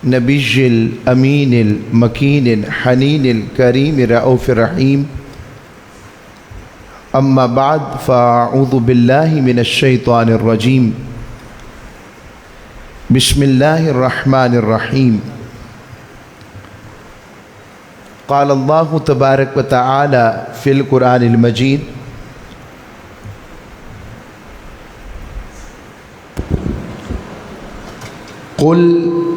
نبی الامین المکین الحنین الکریم رؤوف الرحیم اما بعد فاعوذ باللہ من الشیطان الرجیم بسم اللہ الرحمن الرحیم قال اللہ تبارک و تعالی فی القرآن المجید قل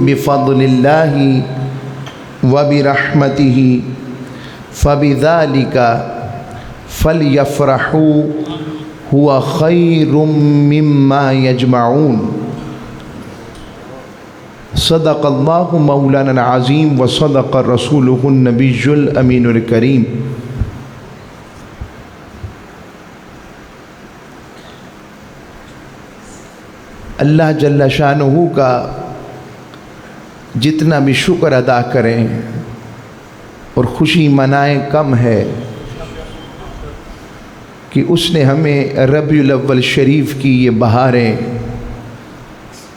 بفضل اللہ وبرحمتہ فبذلک فلیفرحوا هو خیر مما یجمعون صدق اللہ مولانا العظیم وصدق رسولہ النبی الامین الکریم۔ اللہ جل شانہ کا جتنا بھی شکر ادا کریں اور خوشی منائیں کم ہے کہ اس نے ہمیں ربیع الاول شریف کی یہ بہاریں،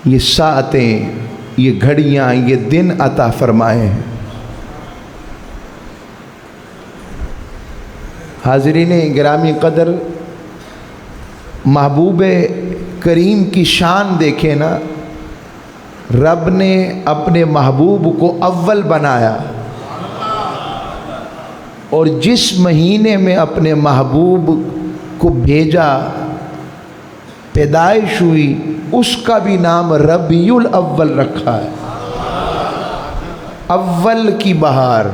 یہ ساعتیں، یہ گھڑیاں، یہ دن عطا فرمائے ہیں۔ حاضرین گرامی قدر، محبوب کریم کی شان دیکھیں نا، رب نے اپنے محبوب کو اول بنایا اور جس مہینے میں اپنے محبوب کو بھیجا، پیدائش ہوئی، اس کا بھی نام ربیع الاول رکھا ہے۔ اول کی بہار،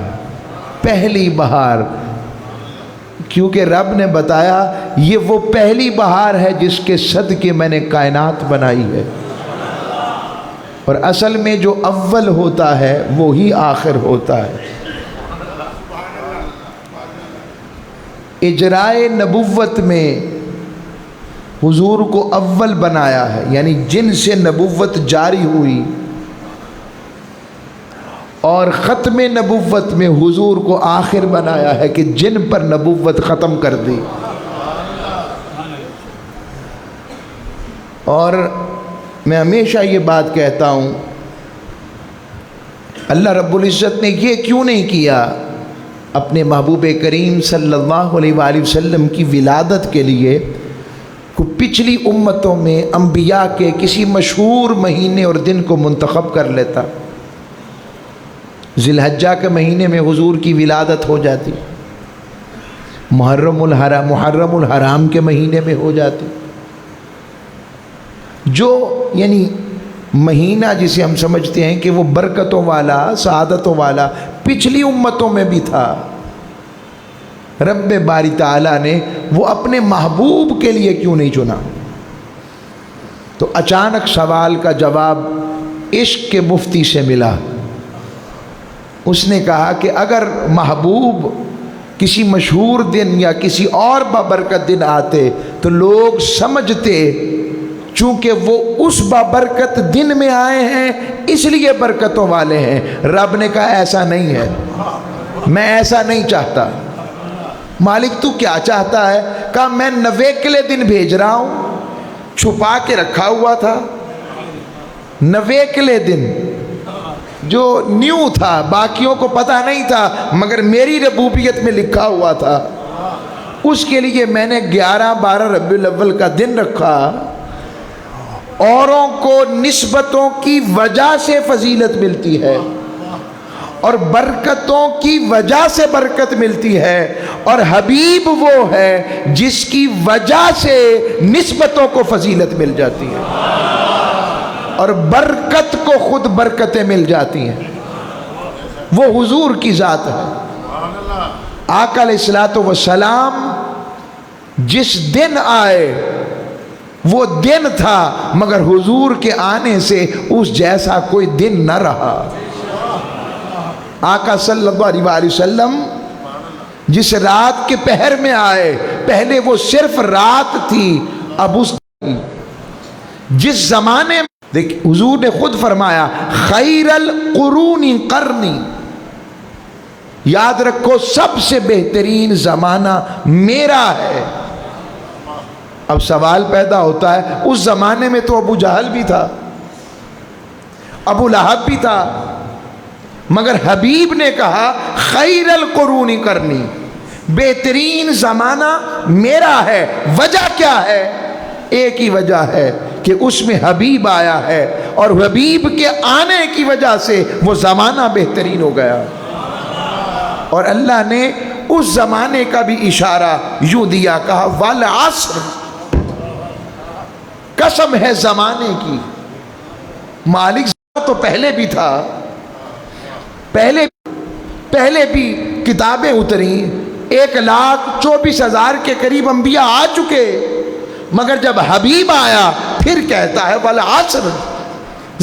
پہلی بہار، کیونکہ رب نے بتایا یہ وہ پہلی بہار ہے جس کے صدقے میں نے کائنات بنائی ہے، اور اصل میں جو اول ہوتا ہے وہی آخر ہوتا ہے۔ اجرائے نبوت میں حضور کو اول بنایا ہے، یعنی جن سے نبوت جاری ہوئی، اور ختم نبوت میں حضور کو آخر بنایا ہے کہ جن پر نبوت ختم کر دی۔ اور میں ہمیشہ یہ بات کہتا ہوں، اللہ رب العزت نے یہ کیوں نہیں کیا اپنے محبوب کریم صلی اللہ علیہ وآلہ وسلم کی ولادت کے لیے کہ پچھلی امتوں میں انبیاء کے کسی مشہور مہینے اور دن کو منتخب کر لیتا۔ ذی الحجہ کے مہینے میں حضور کی ولادت ہو جاتی، محرم الحرام کے مہینے میں ہو جاتی، جو یعنی مہینہ جسے ہم سمجھتے ہیں کہ وہ برکتوں والا، سعادتوں والا، پچھلی امتوں میں بھی تھا۔ رب باری تعالیٰ نے وہ اپنے محبوب کے لیے کیوں نہیں چنا؟ تو اچانک سوال کا جواب عشق کے مفتی سے ملا۔ اس نے کہا کہ اگر محبوب کسی مشہور دن یا کسی اور بابرکت دن آتے تو لوگ سمجھتے چونکہ وہ اس بابرکت دن میں آئے ہیں اس لیے برکتوں والے ہیں۔ رب نے کہا ایسا نہیں ہے، میں ایسا نہیں چاہتا۔ مالک تو کیا چاہتا ہے؟ کہا میں نویکلے دن بھیج رہا ہوں، چھپا کے رکھا ہوا تھا۔ نویکلے دن جو نیو تھا، باقیوں کو پتہ نہیں تھا، مگر میری ربوبیت میں لکھا ہوا تھا، اس کے لیے میں نے 11-12 ربیع الاول کا دن رکھا۔ اوروں کو نسبتوں کی وجہ سے فضیلت ملتی ہے اور برکتوں کی وجہ سے برکت ملتی ہے، اور حبیب وہ ہے جس کی وجہ سے نسبتوں کو فضیلت مل جاتی ہے اور برکت کو خود برکتیں مل جاتی ہیں۔ وہ حضور کی ذات ہے۔ آقا علیہ الصلوۃ والسلام جس دن آئے وہ دن تھا، مگر حضور کے آنے سے اس جیسا کوئی دن نہ رہا۔ آقا صلی اللہ علیہ وآلہ وسلم جس رات کے پہر میں آئے، پہلے وہ صرف رات تھی، اب اس جس زمانے میں دیکھ حضور نے خود فرمایا خیر القرون قرنی، یاد رکھو سب سے بہترین زمانہ میرا ہے۔ اب سوال پیدا ہوتا ہے، اس زمانے میں تو ابو جہل بھی تھا، ابو لہب بھی تھا، مگر حبیب نے کہا خیر القرون کرنی، بہترین زمانہ میرا ہے۔ وجہ کیا ہے؟ ایک ہی وجہ ہے کہ اس میں حبیب آیا ہے، اور حبیب کے آنے کی وجہ سے وہ زمانہ بہترین ہو گیا۔ اور اللہ نے اس زمانے کا بھی اشارہ یوں دیا، کہا والعصر، قسم ہے زمانے کی۔ مالک تو پہلے بھی تھا، پہلے بھی کتابیں اتری، 1,24,000 کے قریب انبیاء آ چکے، مگر جب حبیب آیا پھر کہتا ہے والعصر،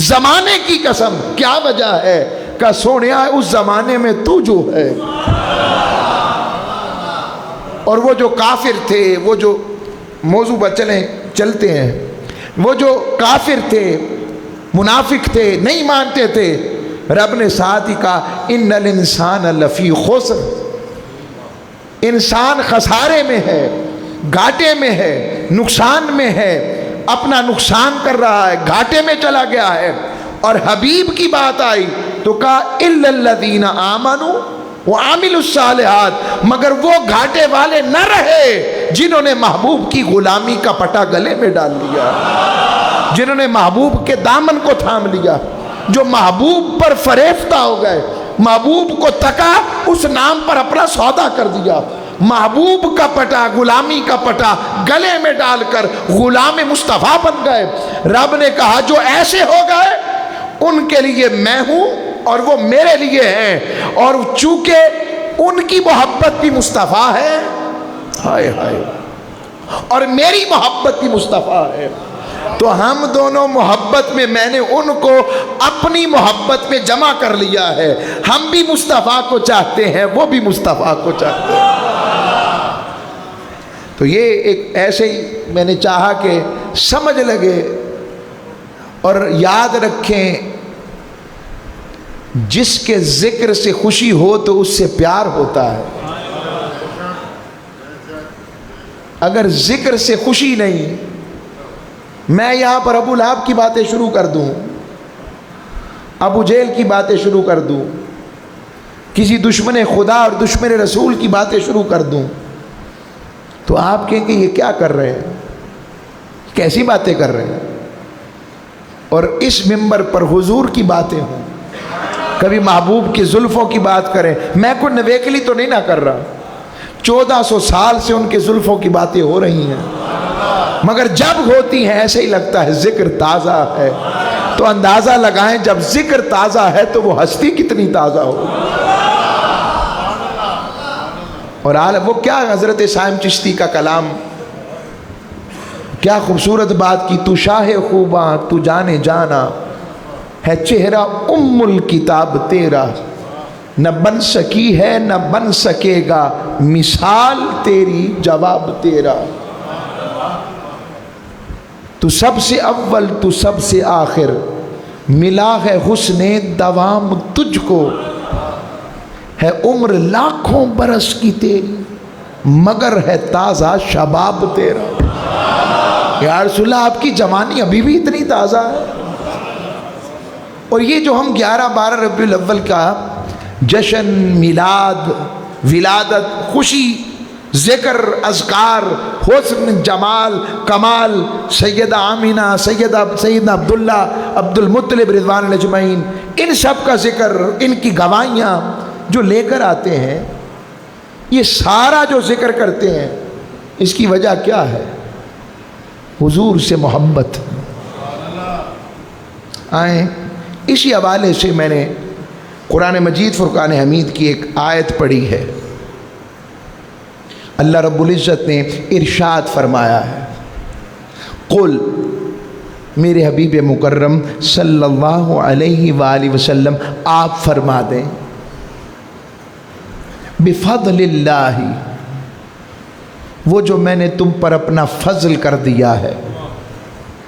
زمانے کی قسم۔ کیا وجہ ہے؟ کہ سونیا اس زمانے میں تو جو ہے، اور وہ جو کافر تھے، وہ جو موضوع پر چلتے ہیں، وہ جو کافر تھے، منافق تھے، نہیں مانتے تھے، رب نے ساتھ ہی کہا ان الانسان لفی خسر، انسان خسارے میں ہے، گھاٹے میں ہے، نقصان میں ہے، اپنا نقصان کر رہا ہے، گھاٹے میں چلا گیا ہے۔ اور حبیب کی بات آئی تو کہا الا الذین آمنوا وعملوا الصالحات، مگر وہ گھاٹے والے نہ رہے جنہوں نے محبوب کی غلامی کا پٹا گلے میں ڈال لیا، جنہوں نے محبوب کے دامن کو تھام لیا، جو محبوب پر فریفتہ ہو گئے، محبوب کو تکا، اس نام پر اپنا سودا کر دیا، محبوب کا پٹا، غلامی کا پٹا گلے میں ڈال کر غلام مصطفیٰ بن گئے۔ رب نے کہا جو ایسے ہو گئے ان کے لیے میں ہوں اور وہ میرے لیے ہیں، اور چونکہ ان کی محبت بھی مصطفیٰ ہے، ہائے ہائے، اور میری محبت بھی مصطفیٰ ہے، تو ہم دونوں محبت میں، میں نے ان کو اپنی محبت میں جمع کر لیا ہے۔ ہم بھی مصطفیٰ کو چاہتے ہیں، وہ بھی مصطفیٰ کو چاہتے ہیں۔ تو یہ ایک ایسے ہی میں نے چاہا کہ سمجھ لگے اور یاد رکھیں، جس کے ذکر سے خوشی ہو تو اس سے پیار ہوتا ہے۔ اگر ذکر سے خوشی نہیں، میں یہاں پر ابو لہب کی باتیں شروع کر دوں، ابو جہل کی باتیں شروع کر دوں، کسی دشمن خدا اور دشمن رسول کی باتیں شروع کر دوں، تو آپ کہیں کہ یہ کیا کر رہے ہیں، کیسی باتیں کر رہے ہیں؟ اور اس منبر پر حضور کی باتیں ہوں، کبھی محبوب کی زلفوں کی بات کریں، میں کوئی نویکلی تو نہیں نہ کر رہا، 1400 سال سے ان کے زلفوں کی باتیں ہو رہی ہیں، مگر جب ہوتی ہیں ایسے ہی لگتا ہے ذکر تازہ ہے۔ تو اندازہ لگائیں جب ذکر تازہ ہے تو وہ ہستی کتنی تازہ ہو۔ اور وہ کیا حضرت صاحب چشتی کا کلام، کیا خوبصورت بات کی، تو شاہ خوباں تو جانے جانا ہے، چہرہ ام الکتاب تیرا، نہ بن سکی ہے نہ بن سکے گا، مثال تیری جواب تیرا، تو سب سے اول تو سب سے آخر، ملا ہے حسن دوام تجھ کو، ہے عمر لاکھوں برس کی تیری، مگر ہے تازہ شباب تیرا۔ یا رسول اللہ آپ کی جوانی ابھی بھی اتنی تازہ ہے۔ اور یہ جو ہم 11-12 ربیع الاول کا جشن، میلاد، ولادت، خوشی، ذکر، اذکار، حسن، جمال، کمال، سیدہ آمینہ، سیدنا عبداللہ، عبد المطلب رضوان اللہ اجمعین، ان سب کا ذکر، ان کی گواہیاں جو لے کر آتے ہیں، یہ سارا جو ذکر کرتے ہیں، اس کی وجہ کیا ہے؟ حضور سے محبت۔ آئیں اسی حوالے سے میں نے قرآن مجید فرقان حمید کی ایک آیت پڑھی ہے۔ اللہ رب العزت نے ارشاد فرمایا ہے، قل، میرے حبیب مکرم صلی اللہ علیہ وآلہ وسلم آپ فرما دیں، بفضل اللہ، وہ جو میں نے تم پر اپنا فضل کر دیا ہے،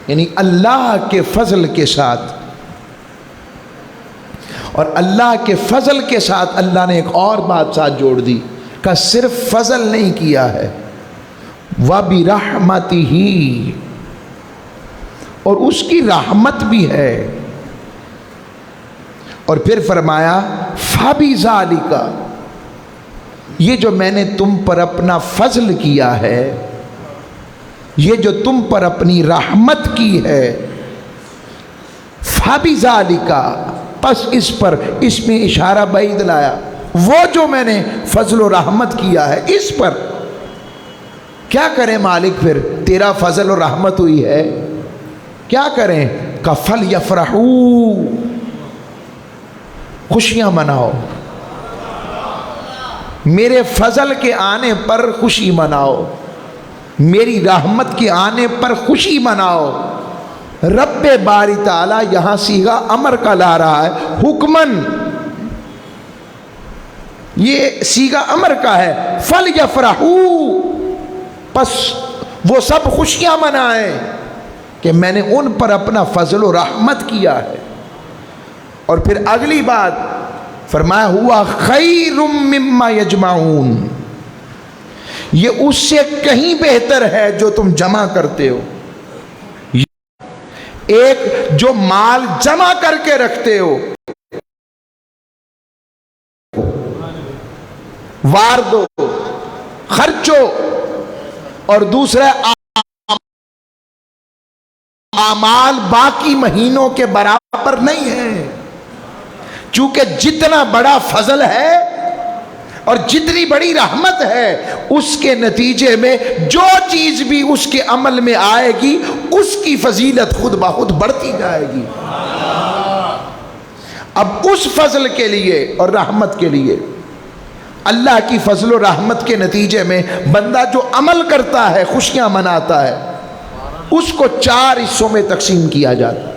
یعنی اللہ کے فضل کے ساتھ، اور اللہ کے فضل کے ساتھ اللہ نے ایک اور بات ساتھ جوڑ دی کہ صرف فضل نہیں کیا ہے، وَبِرَحْمَتِهِ، اور اس کی رحمت بھی ہے، اور پھر فرمایا فَبِذَالِكَ، یہ جو میں نے تم پر اپنا فضل کیا ہے، یہ جو تم پر اپنی رحمت کی ہے، فَبِذَالِكَ، پس اس پر، اس میں اشارہ بعید لایا، وہ جو میں نے فضل و رحمت کیا ہے اس پر کیا کریں مالک؟ پھر تیرا فضل و رحمت ہوئی ہے، کیا کریں؟ فَلْيَفْرَحُوا، خوشیاں مناؤ، میرے فضل کے آنے پر خوشی مناؤ، میری رحمت کے آنے پر خوشی مناؤ۔ رب باری تعالیٰ یہاں صیغہ امر کا لا رہا ہے، حکمن، یہ صیغہ امر کا ہے۔ فَلْيَفْرَحُوا، پس وہ سب خوشیاں منائیں کہ میں نے ان پر اپنا فضل و رحمت کیا ہے۔ اور پھر اگلی بات فرمایا ہوا خیر مما یجمعون، یہ اس سے کہیں بہتر ہے جو تم جمع کرتے ہو۔ ایک جو مال جمع کر کے رکھتے ہو، وار دو، خرچو، اور دوسرا اعمال باقی مہینوں کے برابر نہیں ہیں، چونکہ جتنا بڑا فضل ہے اور جتنی بڑی رحمت ہے، اس کے نتیجے میں جو چیز بھی اس کے عمل میں آئے گی اس کی فضیلت خود بخود بڑھتی جائے گی۔ اب اس فضل کے لیے اور رحمت کے لیے، اللہ کی فضل و رحمت کے نتیجے میں بندہ جو عمل کرتا ہے، خوشیاں مناتا ہے، اس کو 4 حصوں میں تقسیم کیا جاتا ہے۔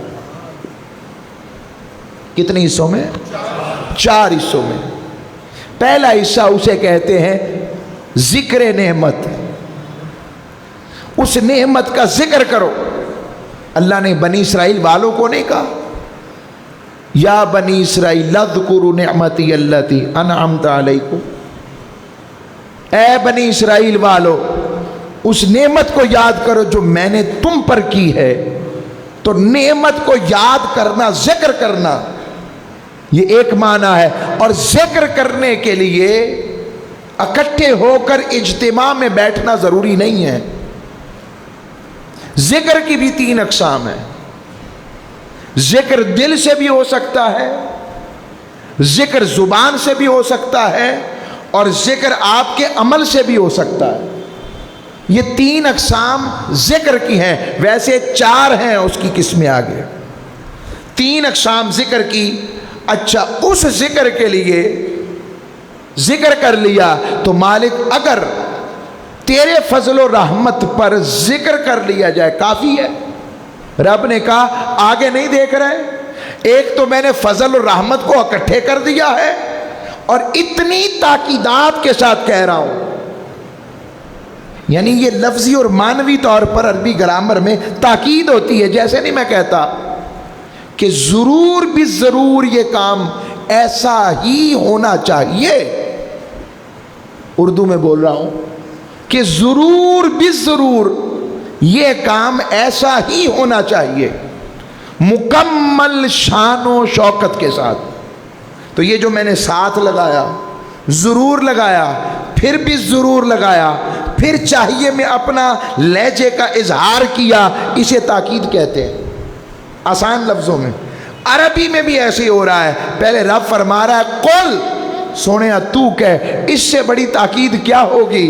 کتنے حصوں میں؟ 4 حصوں میں۔ پہلا حصہ اسے کہتے ہیں ذکر نعمت، اس نعمت کا ذکر کرو۔ اللہ نے بنی اسرائیل والوں کو نہیں کہا یا بنی اسرائیل اذکروا نعمتی التی انعمت علیکم، اے بنی اسرائیل والو اس نعمت کو یاد کرو جو میں نے تم پر کی ہے۔ تو نعمت کو یاد کرنا، ذکر کرنا، یہ ایک معنی ہے۔ اور ذکر کرنے کے لیے اکٹھے ہو کر اجتماع میں بیٹھنا ضروری نہیں ہے۔ ذکر کی بھی 3 اقسام ہیں۔ ذکر دل سے بھی ہو سکتا ہے، ذکر زبان سے بھی ہو سکتا ہے، اور ذکر آپ کے عمل سے بھی ہو سکتا ہے۔ یہ 3 اقسام ذکر کی ہیں، ویسے 4 ہیں اس کی قسمیں آگے۔ 3 اقسام ذکر کی۔ اچھا، اس ذکر کے لیے ذکر کر لیا تو مالک اگر تیرے فضل و رحمت پر ذکر کر لیا جائے کافی ہے۔ رب نے کہا آگے نہیں دیکھ رہے، ایک تو میں نے فضل و رحمت کو اکٹھے کر دیا ہے، اور اتنی تاکیدات کے ساتھ کہہ رہا ہوں، یعنی یہ لفظی اور معنوی طور پر عربی گرامر میں تاکید ہوتی ہے۔ جیسے نہیں میں کہتا کہ ضرور بھی ضرور یہ کام ایسا ہی ہونا چاہیے، اردو میں بول رہا ہوں کہ ضرور بھی ضرور یہ کام ایسا ہی ہونا چاہیے، مکمل شان و شوکت کے ساتھ۔ تو یہ جو میں نے ساتھ لگایا، ضرور لگایا، پھر بھی ضرور لگایا، پھر چاہیے میں اپنا لہجے کا اظہار کیا، اسے تاکید کہتے ہیں آسان لفظوں میں۔ عربی میں بھی ایسے ہی ہو رہا ہے، پہلے رب فرما رہا ہے قل، سونیا تو کہہ، اس سے بڑی تاکید کیا ہوگی؟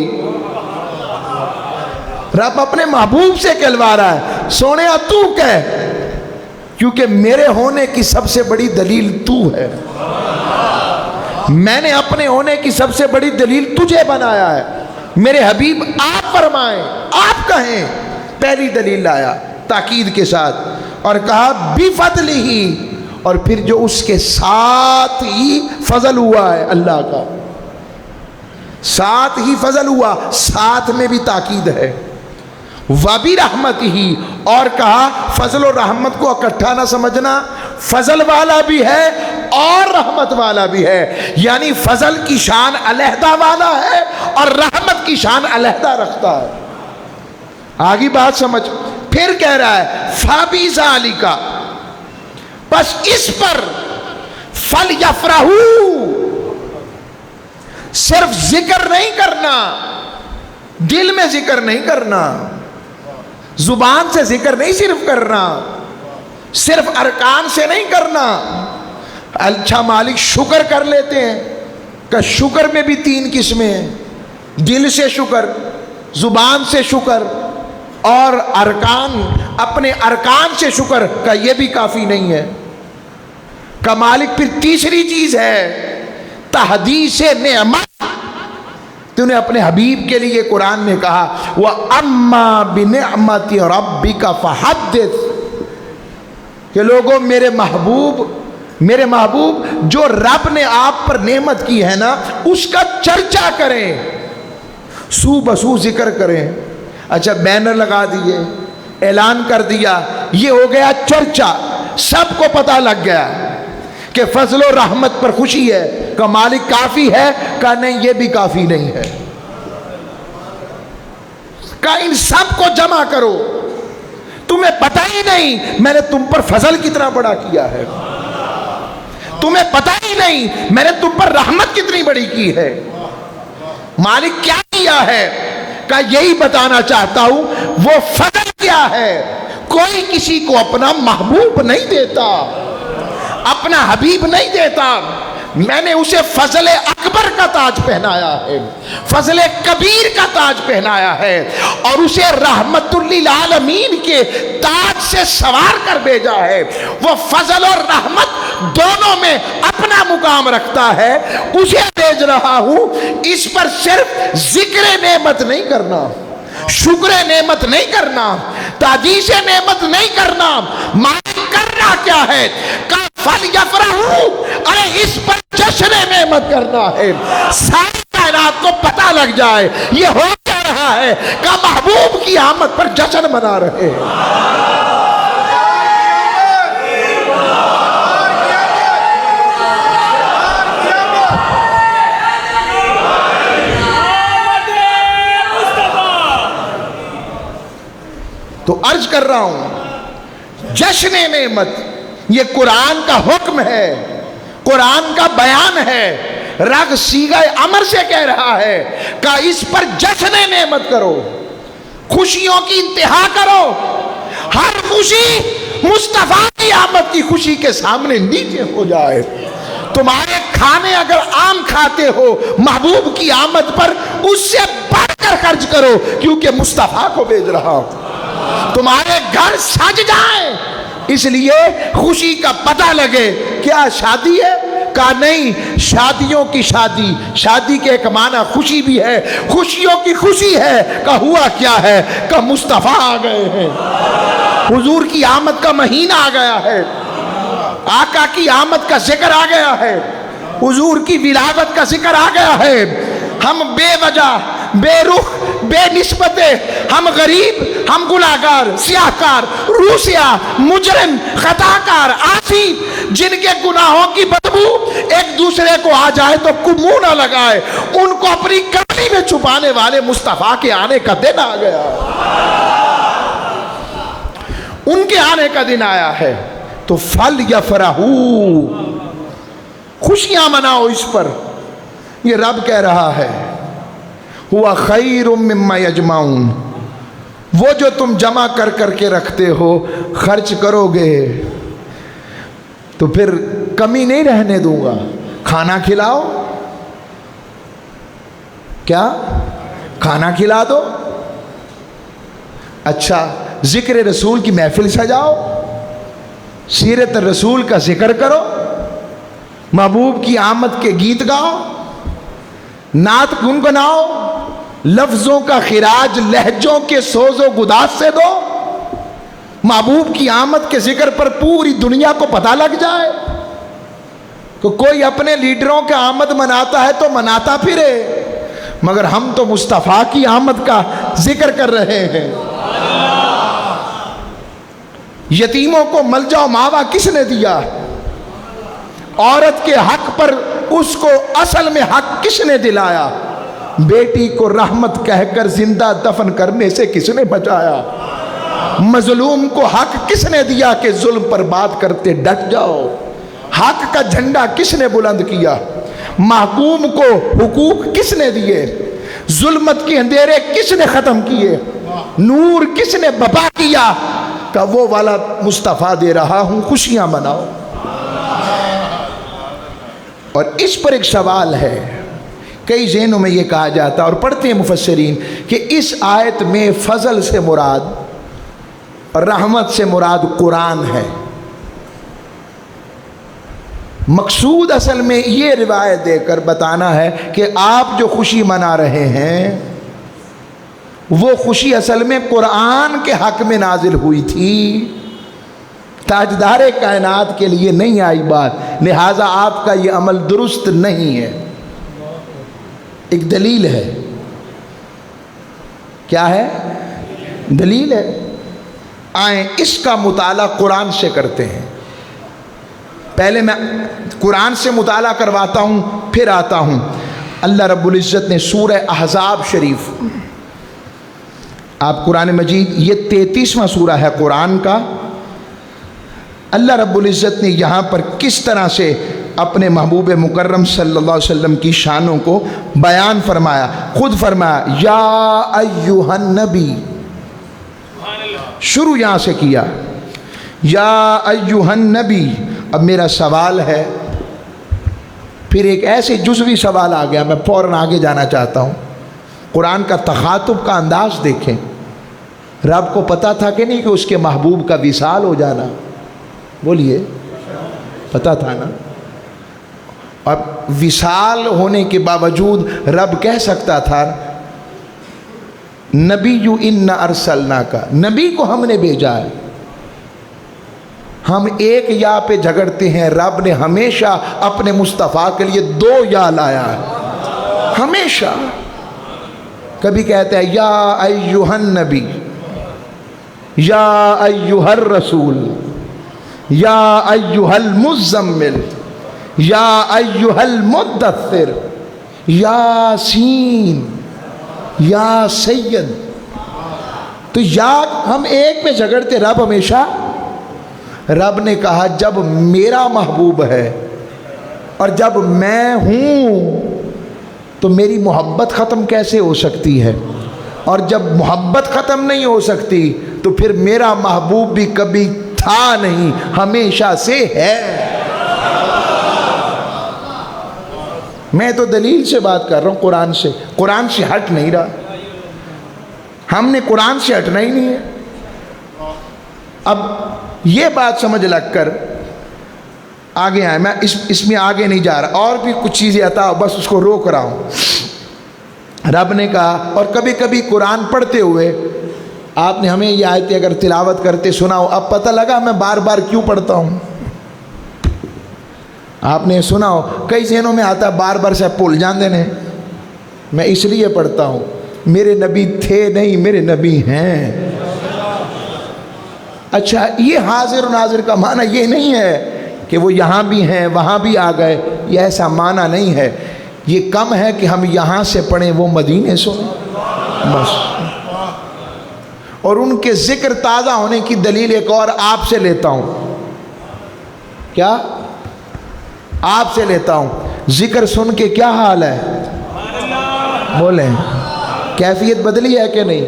رب اپنے محبوب سے کہلوا رہا ہے سونیا تو کہہ، کیونکہ میرے ہونے کی سب سے بڑی دلیل تو ہے، میں نے اپنے ہونے کی سب سے بڑی دلیل تجھے بنایا ہے۔ میرے حبیب آپ فرمائیں، آپ کہیں، پہلی دلیل لایا تاکید کے ساتھ، اور کہا بِفَضْلِهِ، اور پھر جو اس کے ساتھ ہی فضل ہوا ہے اللہ کا، ساتھ ہی فضل ہوا، ساتھ میں بھی تاکید ہے، وَبِرَحْمَتِهِ، اور کہا فضل و رحمت کو اکٹھا نہ سمجھنا، فضل والا بھی ہے اور رحمت والا بھی ہے، یعنی فضل کی شان علیحدہ والا ہے اور رحمت کی شان علیحدہ رکھتا ہے۔ آگی بات سمجھ، پھر کہہ رہا ہے فَبِذَالِكَ، بس اس پر، فَلْيَفْرَحُوا، صرف ذکر نہیں کرنا، دل میں ذکر نہیں کرنا، زبان سے ذکر نہیں صرف کرنا، صرف ارکان سے نہیں کرنا۔ اچھا مالک شکر کر لیتے ہیں کہ شکر میں بھی 3 قسمیں ہیں، دل سے شکر، زبان سے شکر اور ارکان، اپنے ارکان سے شکر کا یہ بھی کافی نہیں ہے کہ مالک پھر تیسری چیز ہے تحدیث نعمت۔ تو نے اپنے حبیب کے لیے قرآن میں کہا وَأَمَّا بِنِعْمَةِ رَبِّكَ فَحَدِّثْ، کہ لوگوں میرے محبوب جو رب نے آپ پر نعمت کی ہے نا اس کا چرچا کریں، سو بسو ذکر کریں۔ اچھا بینر لگا دیے، اعلان کر دیا، یہ ہو گیا چرچا، سب کو پتہ لگ گیا کہ فضل و رحمت پر خوشی ہے، کہ مالک کافی ہے، کہ نہیں یہ بھی کافی نہیں ہے، کہ ان سب کو جمع کرو، تمہیں پتہ ہی نہیں میں نے تم پر فضل کتنا بڑا کیا ہے، تمہیں پتہ ہی نہیں میں نے تم پر رحمت کتنی بڑی کی ہے۔ مالک کیا کیا ہے کہ یہی بتانا چاہتا ہوں، وہ فضل کیا ہے۔ کوئی کسی کو اپنا محبوب نہیں دیتا، اپنا حبیب نہیں دیتا، میں نے اسے فضل اکبر کا تاج پہنایا ہے، فضل کبیر کا تاج پہنایا ہے، اور اسے رحمت للعالمین کے تاج سے سوار کر بھیجا ہے۔ وہ فضل اور رحمت دونوں میں اپنا مقام رکھتا ہے، اسے بھیج رہا ہوں۔ اس پر صرف ذکر نعمت نہیں کرنا، شکر نعمت نہیں کرنا، تعدیث نعمت نہیں کرنا، مالک کرنا کیا ہے کہ فَلْيَفْرَحُوا، ارے اس پر جشن نعمت کرنا ہے، ساری کائنات کو پتہ لگ جائے یہ ہو کیا رہا ہے کہ محبوب کی آمد پر جشن منا رہے ہیں۔ تو عرض کر رہا ہوں جشن نعمت یہ قرآن کا حکم ہے، قرآن کا بیان ہے، رگ صیغہ امر سے کہہ رہا ہے کہ اس پر جشن نعمت کرو، خوشیوں کی انتہا کرو، ہر خوشی مصطفیٰ کی آمد کی خوشی کے سامنے نیچے ہو جائے۔ تمہارے کھانے اگر عام کھاتے ہو، محبوب کی آمد پر اس سے بڑھ کر خرچ کرو، کیونکہ مصطفیٰ کو بھیج رہا ہوں۔ تمہارے گھر سج جائیں، اس لیے خوشی کا پتہ لگے۔ کیا شادی ہے؟ کہا نہیں، شادیوں کی شادی، شادی کے ایک معنی خوشی بھی ہے، خوشیوں کی خوشی ہے۔ کہ ہوا کیا ہے کہ مصطفیٰ آ گئے ہیں، حضور کی آمد کا مہینہ آ گیا ہے، آقا کی آمد کا ذکر آ گیا ہے، حضور کی ولادت کا ذکر آ گیا ہے۔ ہم بے وجہ، بے رخ، بے نسبتیں، ہم غریب، ہم گناہگار، سیاہکار، روسیا، مجرم، خطاکار، عاصی، جن کے گناہوں کی بدبو ایک دوسرے کو آ جائے تو منہ نہ لگائے، ان کو اپنی کملی میں چھپانے والے مصطفیٰ کے آنے کا دن آ گیا، ان کے آنے کا دن آیا ہے۔ تو فَلْيَفْرَحُوا، خوشیاں مناؤ اس پر۔ یہ رب کہہ رہا ہے ہوا خیر مما یجمعون، وہ جو تم جمع کر کر کے رکھتے ہو خرچ کرو گے تو پھر کمی نہیں رہنے دوں گا۔ کھانا کھلاؤ، کیا کھانا کھلا دو، اچھا ذکر رسول کی محفل سجاؤ، سیرت رسول کا ذکر کرو، محبوب کی آمد کے گیت گاؤ، نعت گنگناؤ، لفظوں کا خراج لہجوں کے سوز و گداز سے دو، محبوب کی آمد کے ذکر پر پوری دنیا کو پتہ لگ جائے کہ کوئی اپنے لیڈروں کا آمد مناتا ہے تو مناتا پھرے، مگر ہم تو مصطفیٰ کی آمد کا ذکر کر رہے ہیں۔ یتیموں کو ملجا و ماوا کس نے دیا؟ عورت کے حق پر اس کو اصل میں حق کس نے دلایا؟ بیٹی کو رحمت کہہ کر زندہ دفن کرنے سے کس نے بچایا؟ مظلوم کو حق کس نے دیا کہ ظلم پر بات کرتے ڈٹ جاؤ؟ حق کا جھنڈا کس نے بلند کیا؟ محکوم کو حقوق کس نے دیے؟ ظلمت کے اندھیرے کس نے ختم کیے؟ نور کس نے بپا کیا؟ کہ وہ والا مصطفیٰ دے رہا ہوں، خوشیاں مناؤ۔ اور اس پر ایک سوال ہے، کئی ذہنوں میں یہ کہا جاتا ہے اور پڑھتے ہیں مفسرین کہ اس آیت میں فضل سے مراد اور رحمت سے مراد قرآن ہے۔ مقصود اصل میں یہ روایت دے کر بتانا ہے کہ آپ جو خوشی منا رہے ہیں وہ خوشی اصل میں قرآن کے حق میں نازل ہوئی تھی، تاجدار کائنات کے لیے نہیں آئی بات، لہٰذا آپ کا یہ عمل درست نہیں ہے۔ ایک دلیل ہے، کیا ہے؟ دلیل ہے۔ آئیں اس کا مطالعہ قرآن سے کرتے ہیں۔ پہلے میں قرآن سے مطالعہ کرواتا ہوں، پھر آتا ہوں۔ اللہ رب العزت نے سورہ احزاب شریف، آپ قرآن مجید، یہ 33واں سورہ ہے قرآن کا، اللہ رب العزت نے یہاں پر کس طرح سے اپنے محبوب مکرم صلی اللہ علیہ وسلم کی شانوں کو بیان فرمایا۔ خود فرمایا یا ایھا النبی، شروع یہاں سے کیا، یا ایھا النبی۔ اب میرا سوال ہے، پھر ایک ایسے جزوی سوال آ گیا، میں فوراً آگے جانا چاہتا ہوں۔ قرآن کا تخاطب کا انداز دیکھیں، رب کو پتا تھا کہ نہیں کہ اس کے محبوب کا وصال ہو جانا؟ بولیے، پتا تھا نا؟ اب وصال ہونے کے باوجود رب کہہ سکتا تھا نبی انا ارسلناک، نبی کو ہم نے بھیجا ہے۔ ہم ایک یا پہ جھگڑتے ہیں، رب نے ہمیشہ اپنے مصطفیٰ کے لیے 2 یا لایا ہے، ہمیشہ۔ کبھی کہتے ہیں یا ایھا النبی، یا ایھا الرسول، یا ایھا المزمل، یا ایھا المدثر، یاسین، یا سید۔ تو یا ہم ایک میں جھگڑتے، رب ہمیشہ۔ رب نے کہا جب میرا محبوب ہے اور جب میں ہوں تو میری محبت ختم کیسے ہو سکتی ہے؟ اور جب محبت ختم نہیں ہو سکتی تو پھر میرا محبوب بھی کبھی تھا نہیں، ہمیشہ سے ہے۔ میں تو دلیل سے بات کر رہا ہوں، قرآن سے ہٹ نہیں رہا، ہم نے قرآن سے ہٹنا ہی نہیں ہے۔ اب یہ بات سمجھ لگ کر آگے آئے، میں اس میں آگے نہیں جا رہا، اور بھی کچھ چیزیں عطا، بس اس کو روک رہا ہوں۔ رب نے کہا، اور کبھی کبھی قرآن پڑھتے ہوئے آپ نے ہمیں یہ آیتیں اگر تلاوت کرتے سنا ہو، اب پتہ لگا میں بار بار کیوں پڑھتا ہوں۔ آپ نے سنا ہو، کئی ذہنوں میں آتا ہے بار بار سے بھول جان دینے، میں اس لیے پڑھتا ہوں میرے نبی تھے نہیں، میرے نبی ہیں۔ اچھا، یہ حاضر و ناظر کا معنی یہ نہیں ہے کہ وہ یہاں بھی ہیں وہاں بھی آ گئے، یہ ایسا معنی نہیں ہے۔ یہ کم ہے کہ ہم یہاں سے پڑھیں وہ مدینے سنیں، بس۔ اور ان کے ذکر تازہ ہونے کی دلیل ایک اور آپ سے لیتا ہوں، کیا؟ آپ سے لیتا ہوں، ذکر سن کے کیا حال ہے؟ بولیں، کیفیت بدلی ہے کہ نہیں؟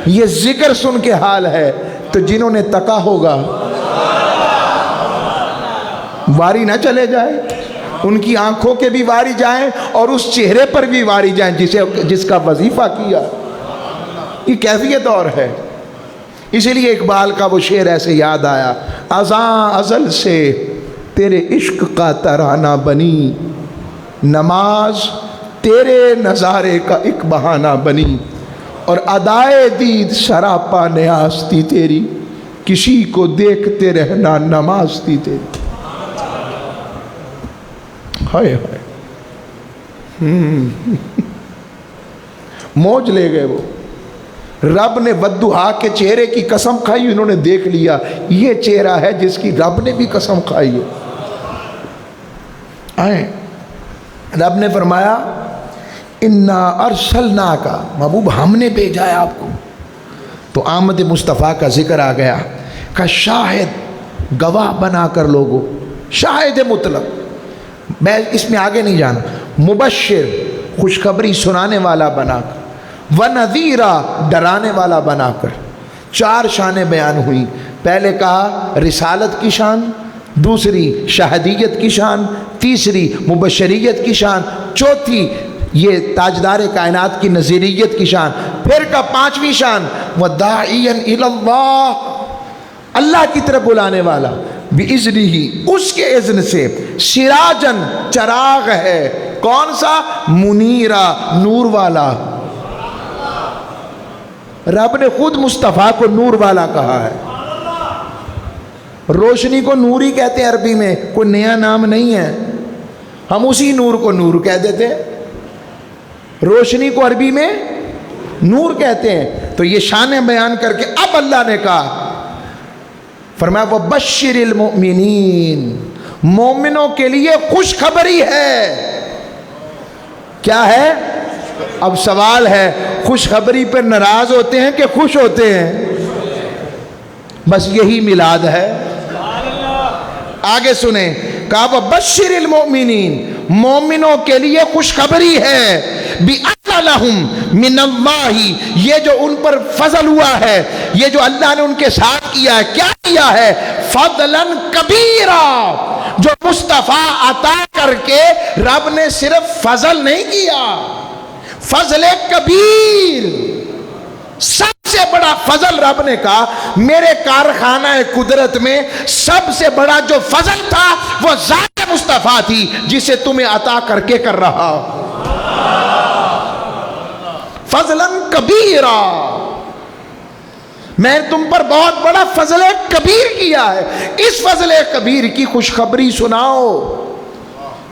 یہ ذکر سن کے حال ہے تو جنہوں نے تکا ہوگا واری نہ چلے جائے، ان کی آنکھوں کے بھی واری جائیں اور اس چہرے پر بھی واری جائیں جس کا وظیفہ کیا۔ یہ کیفیت اور ہے۔ اسی لیے اقبال کا وہ شعر ایسے یاد آیا، ازاں ازل سے تیرے عشق کا ترانہ بنی، نماز تیرے نظارے کا ایک بہانہ بنی، اور ادائے دید سراپا نیاز تھی تیری، کسی کو دیکھتے رہنا نماز تھی تیری۔ ہائے ہائے، موج لے گئے وہ۔ رب نے ودھا کے چہرے کی قسم کھائی، انہوں نے دیکھ لیا یہ چہرہ ہے جس کی رب نے بھی قسم کھائی ہے۔ آئیں، رب نے فرمایا انا ارسلناک، محبوب ہم نے بھیجا ہے آپ کو۔ تو آمد مصطفیٰ کا ذکر آ گیا کہ شاہد، گواہ بنا کر لوگوں شاہد مطلق، میں اس میں آگے نہیں جانا، مبشر خوشخبری سنانے والا بنا کر، ونذیرا ڈرانے والا بنا کر، 4 شانیں بیان ہوئی۔ پہلے کہا رسالت کی شان، دوسری شہدیت کی شان، تیسری مبشریت کی شان، چوتھی یہ تاجدار کائنات کی نذیریت کی شان، پھر کا 5ویں شان وَدَاعِيًا إِلَى اللَّهِ، اللہ کی طرف بلانے والا، بِإِذْنِهِ اس کے اذن سے، سراجن چراغ ہے، کون سا؟ منیرا نور والا۔ رب نے خود مصطفیٰ کو نور والا کہا ہے۔ روشنی کو نور ہی کہتے ہیں عربی میں، کوئی نیا نام نہیں ہے، ہم اسی نور کو نور کہہ دیتے ہیں، روشنی کو عربی میں نور کہتے ہیں۔ تو یہ شانیں بیان کر کے اب اللہ نے کہا، فرمایا وَبَشِّرِ الْمُؤْمِنِينَ، مومنوں کے لیے خوشخبری ہے۔ کیا ہے؟ اب سوال ہے، خوشخبری پر ناراض ہوتے ہیں کہ خوش ہوتے ہیں؟ بس یہی میلاد ہے۔ آگے سنیں، کہا وَبَشِّرِ الْمُؤْمِنِينَ، مومنوں کے لیے خوشخبری ہے، بِأَنَّ لَهُم مِّنَ اللَّهِ، یہ جو ان پر فضل ہوا ہے، یہ جو اللہ نے ان کے ساتھ کیا ہے، کیا کیا ہے؟ فضلاً کبیرا، جو مصطفیٰ عطا کر کے رب نے صرف فضل نہیں کیا، فضل کبیر، سب سے بڑا فضل رب نے کہا میرے کارخانہ قدرت میں سب سے بڑا جو فضل تھا وہ ذات مصطفیٰ تھی، جسے تمہیں عطا کر کے کر رہا۔ فضلاً کبیرا، میں تم پر بہت بڑا فضل کبیر کیا ہے، اس فضل کبیر کی خوشخبری سناؤ۔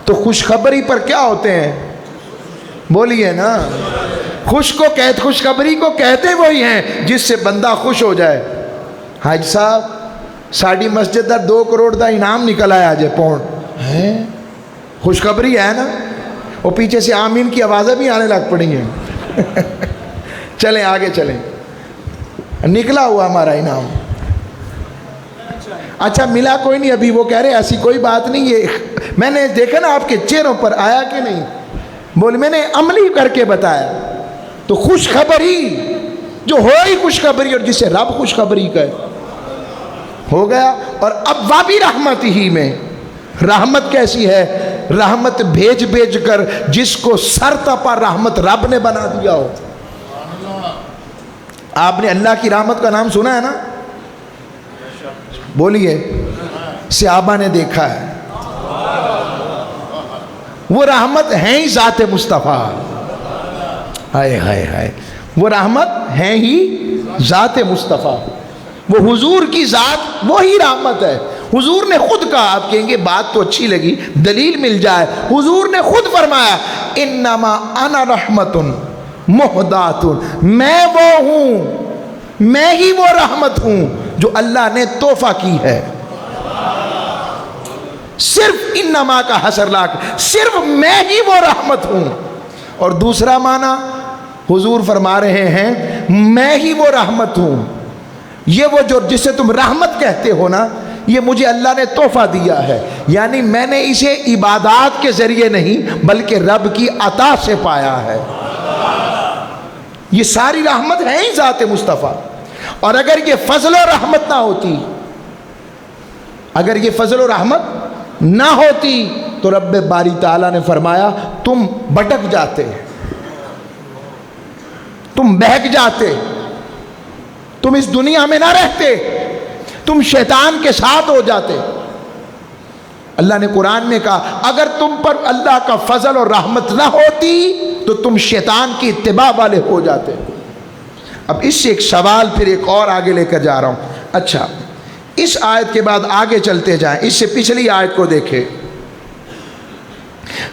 تو خوشخبری پر کیا ہوتے ہیں؟ بولیے نا، خوشخبری کو کہتے وہی ہیں جس سے بندہ خوش ہو جائے۔ حاج صاحب ساڑی مسجد در 2 کروڑ دا انعام نکل آیا آج پونڈ ہے، خوشخبری ہے نا؟ اور پیچھے سے آمین کی آوازیں بھی آنے لگ پڑی ہیں۔ چلیں آگے چلیں، نکلا ہوا ہمارا انعام۔ اچھا ملا کوئی نہیں، ابھی وہ کہہ رہے ایسی کوئی بات نہیں، یہ میں نے دیکھا نا آپ کے چہروں پر آیا کہ نہیں، بولے میں نے عملی کر کے بتایا۔ تو خوشخبری جو ہوئی خوشخبری، اور جسے رب خوشخبری کہے، ہو گیا۔ اور اب وابی رحمت ہی میں، رحمت کیسی ہے؟ رحمت بھیج بھیج کر جس کو سر تپا رحمت رب نے بنا دیا ہو۔ آپ نے اللہ کی رحمت کا نام سنا ہے نا؟ بولیے، صحابہ نے دیکھا ہے، وہ رحمت ہیں ہی ذات مصطفیٰ، ہائے ہائے ہائے، وہ رحمت ہیں ہی ذات مصطفیٰ، وہ حضور کی ذات وہی رحمت ہے۔ حضور نے خود کہا، آپ کہیں گے بات تو اچھی لگی، دلیل مل جائے، حضور نے خود فرمایا انما انا رحمت مہدات، میں وہ ہوں، میں ہی وہ رحمت ہوں جو اللہ نے تحفہ کی ہے۔ صرف انما کا حسر لا کے، صرف میں ہی وہ رحمت ہوں۔ اور دوسرا معنی حضور فرما رہے ہیں میں ہی وہ رحمت ہوں، یہ وہ جو جسے تم رحمت کہتے ہو نا، یہ مجھے اللہ نے تحفہ دیا ہے، یعنی میں نے اسے عبادات کے ذریعے نہیں بلکہ رب کی عطا سے پایا ہے۔ یہ ساری رحمت ہے ہی ذات مصطفیٰ۔ اور اگر یہ فضل و رحمت نہ ہوتی، اگر یہ فضل و رحمت نہ ہوتی تو رب باری تعالیٰ نے فرمایا تم بھٹک جاتے، تم بہک جاتے، تم اس دنیا میں نہ رہتے، تم شیطان کے ساتھ ہو جاتے۔ اللہ نے قرآن میں کہا اگر تم پر اللہ کا فضل اور رحمت نہ ہوتی تو تم شیطان کی اتباع والے ہو جاتے۔ اب اس سے ایک سوال پھر ایک اور آگے لے کر جا رہا ہوں۔ اچھا اس آیت کے بعد آگے چلتے جائیں، اس سے پچھلی آیت کو دیکھیں۔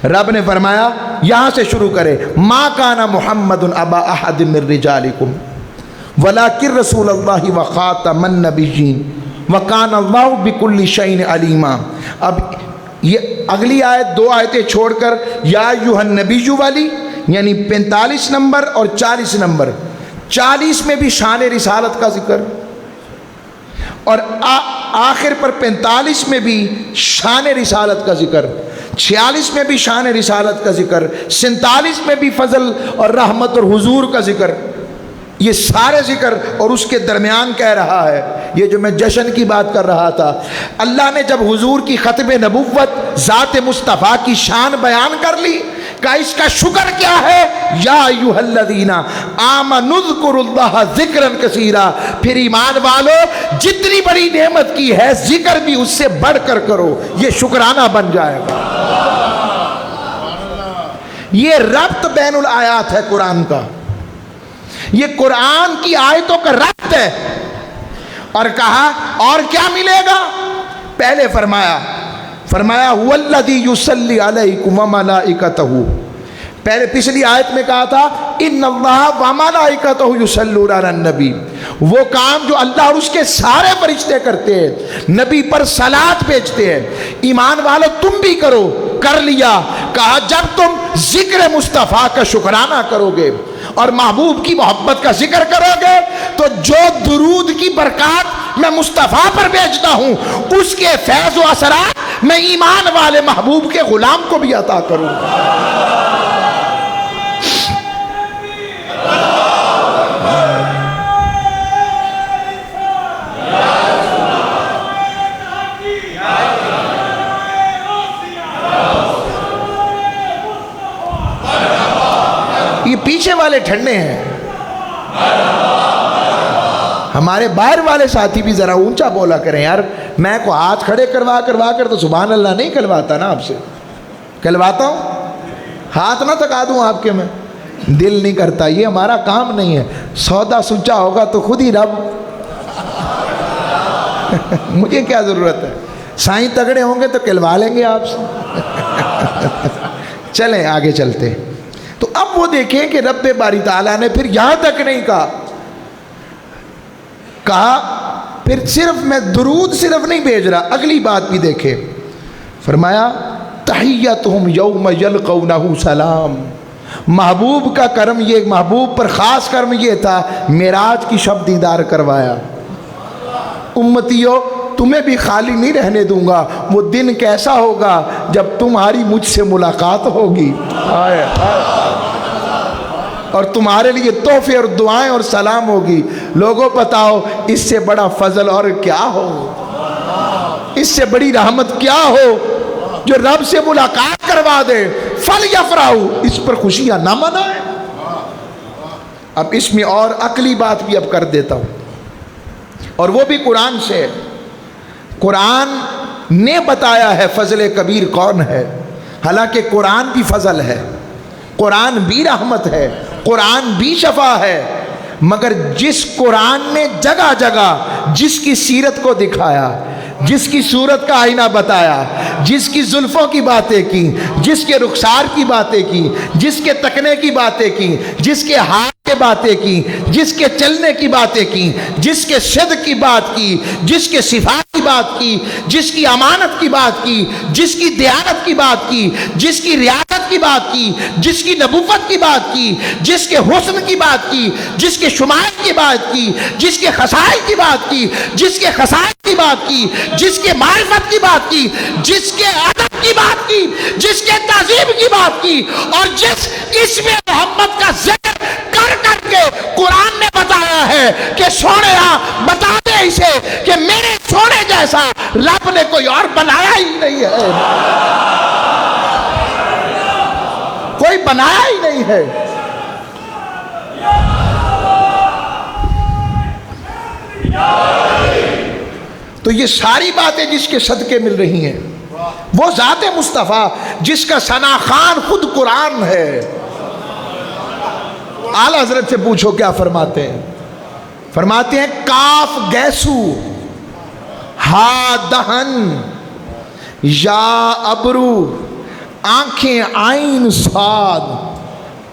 رب نے فرمایا، یہاں سے شروع کرے، ما کان محمد ابا احد من رجالکم ولکن رسول اللہ وخاتم النبیین وکان اللہ بکل شیء علیما۔ اب یہ اگلی آیت 2 آیتیں چھوڑ کر یا ایھا النبی والی یعنی 45 نمبر اور 40 نمبر، 40 میں بھی شان رسالت کا ذکر، اور آخر پر 45 میں بھی شان رسالت کا ذکر، 46 میں بھی شان رسالت کا ذکر، 47 میں بھی فضل اور رحمت اور حضور کا ذکر، یہ سارے ذکر، اور اس کے درمیان کہہ رہا ہے یہ جو میں جشن کی بات کر رہا تھا، اللہ نے جب حضور کی ختم نبوت ذات مصطفیٰ کی شان بیان کر لی، کہا اس کا شکر کیا ہے، یا ایھا الذین آمنوا اذکروا اللہ ذکرا کثیرا، پھر ایمان والو جتنی بڑی نعمت کی ہے ذکر بھی اس سے بڑھ کر کرو، یہ شکرانہ بن جائے گا۔ یہ ربط بین الآیات ہے قرآن کا، یہ قرآن کی آیتوں کا ربط ہے۔ اور کہا اور کیا ملے گا، پہلے فرمایا هو الذی یصلی علیکم وملائکتہ، پہلے پچھلی آیت میں کہا تھا ان اللہ وملائکتہ یصلون علی النبی، وہ کام جو اللہ اور اس کے سارے فرشتے کرتے ہیں، نبی پر صلاۃ بھیجتے ہیں، ایمان والو تم بھی کرو، کر لیا۔ کہا جب تم ذکر مصطفیٰ کا شکرانہ کرو گے اور محبوب کی محبت کا ذکر کرو گے تو جو درود کی برکات میں مصطفیٰ پر بھیجتا ہوں اس کے فیض و اثرات میں ایمان والے محبوب کے غلام کو بھی عطا کروں گا۔ یہ پیچھے والے ٹھنڈے ہیں، ہمارے باہر والے ساتھی بھی ذرا اونچا بولا کریں یار، میں کو ہاتھ کھڑے کروا کر تو سبحان اللہ نہیں کلواتا نا، آپ سے کلواتا ہوں، ہاتھ نہ تھکا دوں آپ کے، میں دل نہیں کرتا، یہ ہمارا کام نہیں ہے، سودا سچا ہوگا تو خود ہی رب مجھے کیا ضرورت ہے، سائیں تگڑے ہوں گے تو کلوا لیں گے آپ سے۔ چلیں آگے چلتے۔ تو اب وہ دیکھیں کہ رب باری تعالیٰ نے پھر یہاں تک نہیں کہا پھر صرف میں درود صرف نہیں بھیج رہا، اگلی بات بھی دیکھیں، فرمایا تحیتہم یوم یلقونہ سلام، محبوب کا کرم، یہ محبوب پر خاص کرم یہ تھا معراج کی شب دیدار کروایا۔ امتیوں تمہیں بھی خالی نہیں رہنے دوں گا، وہ دن کیسا ہوگا جب تمہاری مجھ سے ملاقات ہوگی، اور تمہارے لیے تحفے اور دعائیں اور سلام ہوگی۔ لوگوں بتاؤ اس سے بڑا فضل اور کیا ہو، اس سے بڑی رحمت کیا ہو جو رب سے ملاقات کروا دے۔ فَلْيَفْرَحُوا، اس پر خوشیاں نہ منائیں۔ اب اس میں اور عقلی بات بھی اب کر دیتا ہوں، اور وہ بھی قرآن سے۔ قرآن نے بتایا ہے فضل کبیر کون ہے، حالانکہ قرآن بھی فضل ہے، قرآن بھی رحمت ہے، قرآن بھی شفا ہے، مگر جس قرآن نے جگہ جگہ جس کی سیرت کو دکھایا، جس کی صورت کا آئینہ بتایا، جس کی زلفوں کی باتیں کی، جس کے رخسار کی باتیں کی، جس کے تکنے کی باتیں کی، جس کے ہاتھ کی باتیں کی، جس کے چلنے کی باتیں کی، جس کے صدق کی بات کی، جس کے صفات کی بات کی، جس کی امانت کی بات کی، جس کی دیانت کی بات کی، جس کی ریاست کی بات کی، جس کی نبوت کی بات کی، جس کے حسن کی بات کی، جس کے شمائل کی بات کی، جس کے خصائل کی بات کی، جس کے خصائل کی بات کی، جس کے معرفت کی بات کی، جس کے ادب کی بات کی، جس کے تہذیب کی بات کی، اور جس اسم محمد کا ذکر کر کر کے قرآن نے بتایا ہے کہ سونیا بتا دے اسے کہ میرے سونے جیسا رب نے کوئی اور بنایا ہی نہیں ہے، کوئی بنایا ہی نہیں ہے۔ تو یہ ساری باتیں جس کے صدقے مل رہی ہیں وہ ذات مصطفیٰ جس کا ثنا خوان خود قرآن ہے۔ اعلیٰ حضرت سے پوچھو کیا فرماتے ہیں، فرماتے ہیں کاف گیسو ہا دہن یا ابرو آنکھیں عین صاد،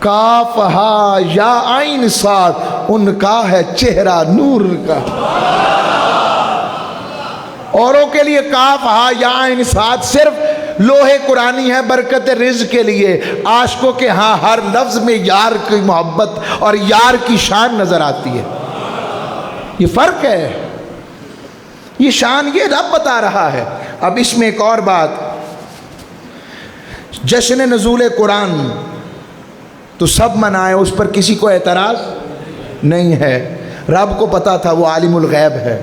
کاف ہا یا عین صاد، ان کا ہے چہرہ نور کا۔ اوروں کے لیے کاف ہا یا عین صاد صرف لوہے قرآنی ہے برکت رزق کے لیے، عاشقوں کے ہاں ہر لفظ میں یار کی محبت اور یار کی شان نظر آتی ہے۔ یہ فرق ہے، یہ شان یہ رب بتا رہا ہے۔ اب اس میں ایک اور بات، جشن نزول قرآن تو سب منائے، اس پر کسی کو اعتراض نہیں ہے۔ رب کو پتا تھا، وہ عالم الغیب ہے،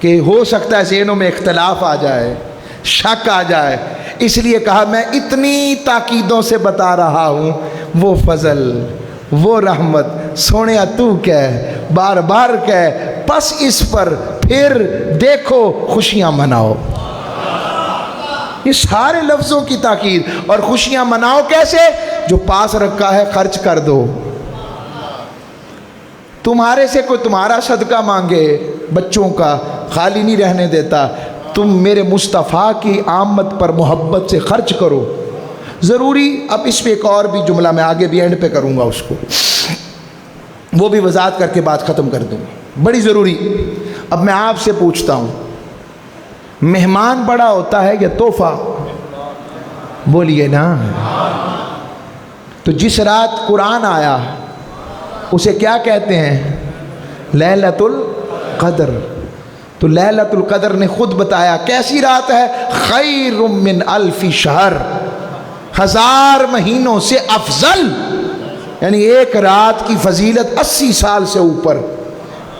کہ ہو سکتا ہے ذہنوں میں اختلاف آ جائے، شک آ جائے، اس لیے کہا میں اتنی تاکیدوں سے بتا رہا ہوں، وہ فضل، وہ رحمت، سونے تو کہہ، بار بار کہہ، پس اس پر پھر دیکھو خوشیاں مناؤ۔ یہ سارے لفظوں کی تاکید، اور خوشیاں مناؤ کیسے؟ جو پاس رکھا ہے خرچ کر دو۔ تمہارے سے کوئی تمہارا صدقہ مانگے بچوں کا، خالی نہیں رہنے دیتا، تم میرے مصطفیٰ کی آمد پر محبت سے خرچ کرو۔ ضروری، اب اس پہ ایک اور بھی جملہ میں آگے بھی اینڈ پہ کروں گا، اس کو وہ بھی وضاحت کر کے بات ختم کر دوں گا، بڑی ضروری۔ اب میں آپ سے پوچھتا ہوں، مہمان بڑا ہوتا ہے یا تحفہ؟ بولیے نا۔ تو جس رات قرآن آیا اسے کیا کہتے ہیں؟ لیلۃ القدر۔ تو لیلۃ القدر نے خود بتایا کیسی رات ہے؟ خیر من الف شہر، 1000 مہینوں سے افضل، یعنی ایک رات کی فضیلت 80 سال سے اوپر،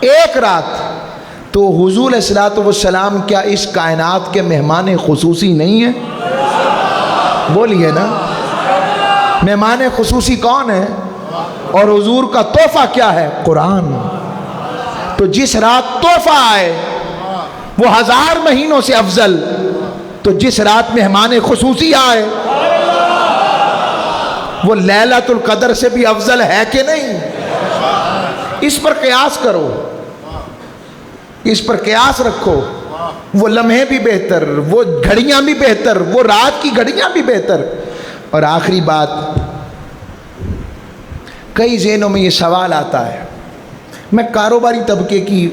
ایک رات۔ تو حضور علیہ الصلوۃ والسلام کیا اس کائنات کے مہمان خصوصی نہیں ہیں؟ بولیے نا۔ مہمان خصوصی کون ہے؟ اور حضور کا تحفہ کیا ہے؟ قرآن۔ تو جس رات تحفہ آئے وہ 1000 مہینوں سے افضل، تو جس رات مہمان خصوصی آئے وہ لیلۃ القدر سے بھی افضل ہے کہ نہیں؟ اس پر قیاس کرو، اس پر قیاس رکھو۔ وہ لمحے بھی بہتر، وہ گھڑیاں بھی بہتر، وہ رات کی گھڑیاں بھی بہتر۔ اور آخری بات، کئی ذہنوں میں یہ سوال آتا ہے، میں کاروباری طبقے کی،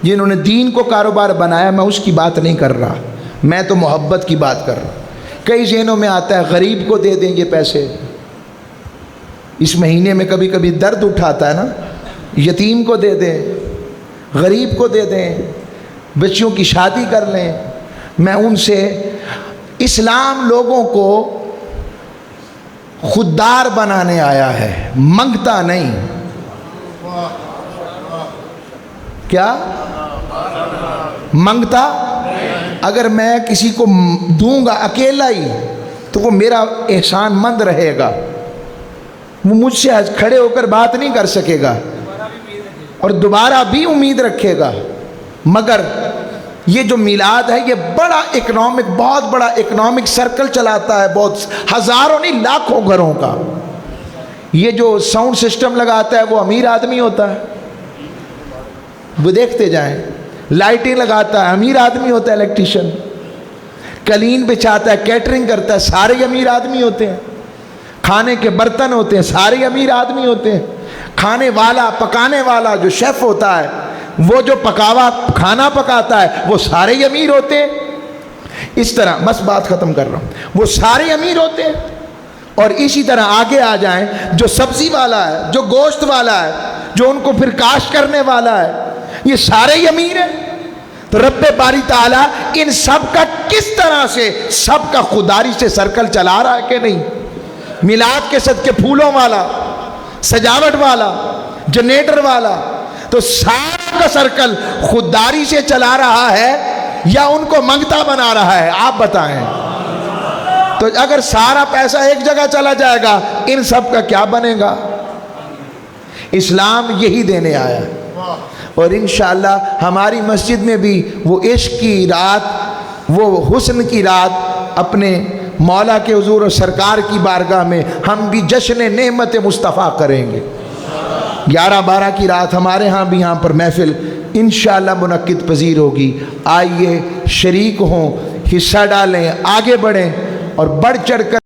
جنہوں نے دین کو کاروبار بنایا، میں اس کی بات نہیں کر رہا، میں تو محبت کی بات کر رہا ہوں۔ کئی ذہنوں میں آتا ہے غریب کو دے دیں گے پیسے، اس مہینے میں کبھی کبھی درد اٹھاتا ہے نا، یتیم کو دے دیں، غریب کو دے دیں، بچیوں کی شادی کر لیں۔ میں ان سے، اسلام لوگوں کو خوددار بنانے آیا ہے، منگتا نہیں۔ کیا منگتا؟ اگر میں کسی کو دوں گا اکیلا ہی تو وہ میرا احسان مند رہے گا، وہ مجھ سے کھڑے ہو کر بات نہیں کر سکے گا اور دوبارہ بھی امید رکھے گا۔ مگر یہ جو میلاد ہے یہ بڑا اکنامک، بہت بڑا اکنامک سرکل چلاتا ہے، بہت ہزاروں نہیں لاکھوں گھروں کا۔ یہ جو ساؤنڈ سسٹم لگاتا ہے وہ امیر آدمی ہوتا ہے، وہ دیکھتے جائیں۔ لائٹیں لگاتا ہے امیر آدمی ہوتا ہے، الیکٹریشین۔ قالین بچھاتا ہے، کیٹرنگ کرتا ہے، سارے امیر آدمی ہوتے ہیں۔ کھانے کے برتن ہوتے ہیں، سارے امیر آدمی ہوتے ہیں۔ کھانے والا، پکانے والا جو شیف ہوتا ہے، وہ جو کھانا پکاتا ہے، وہ سارے امیر ہوتے ہیں۔ اس طرح، بس بات ختم کر رہا ہوں، وہ سارے امیر ہوتے ہیں۔ اور اسی طرح آگے آ جائیں، جو سبزی والا ہے، جو گوشت والا ہے، جو ان کو پھر کاشت کرنے والا ہے، یہ سارے ہی امیر ہیں۔ تو رب باری تعالیٰ ان سب کا کس طرح سے، سب کا خودداری سے سرکل چلا رہا ہے کہ نہیں؟ میلاد کے صدقے پھولوں والا، سجاوٹ والا، جنریٹر والا، تو سارا کا سرکل خودداری سے چلا رہا ہے یا ان کو منگتا بنا رہا ہے؟ آپ بتائیں۔ تو اگر سارا پیسہ ایک جگہ چلا جائے گا، ان سب کا کیا بنے گا؟ اسلام یہی دینے آیا ہے۔ اور انشاءاللہ ہماری مسجد میں بھی وہ عشق کی رات، وہ حسن کی رات، اپنے مولا کے حضور اور سرکار کی بارگاہ میں ہم بھی جشن نعمت مصطفیٰ کریں گے۔ 11-12 کی رات ہمارے ہاں بھی یہاں پر محفل انشاءاللہ منعقد پذیر ہوگی۔ آئیے شریک ہوں، حصہ ڈالیں، آگے بڑھیں اور بڑھ چڑھ کر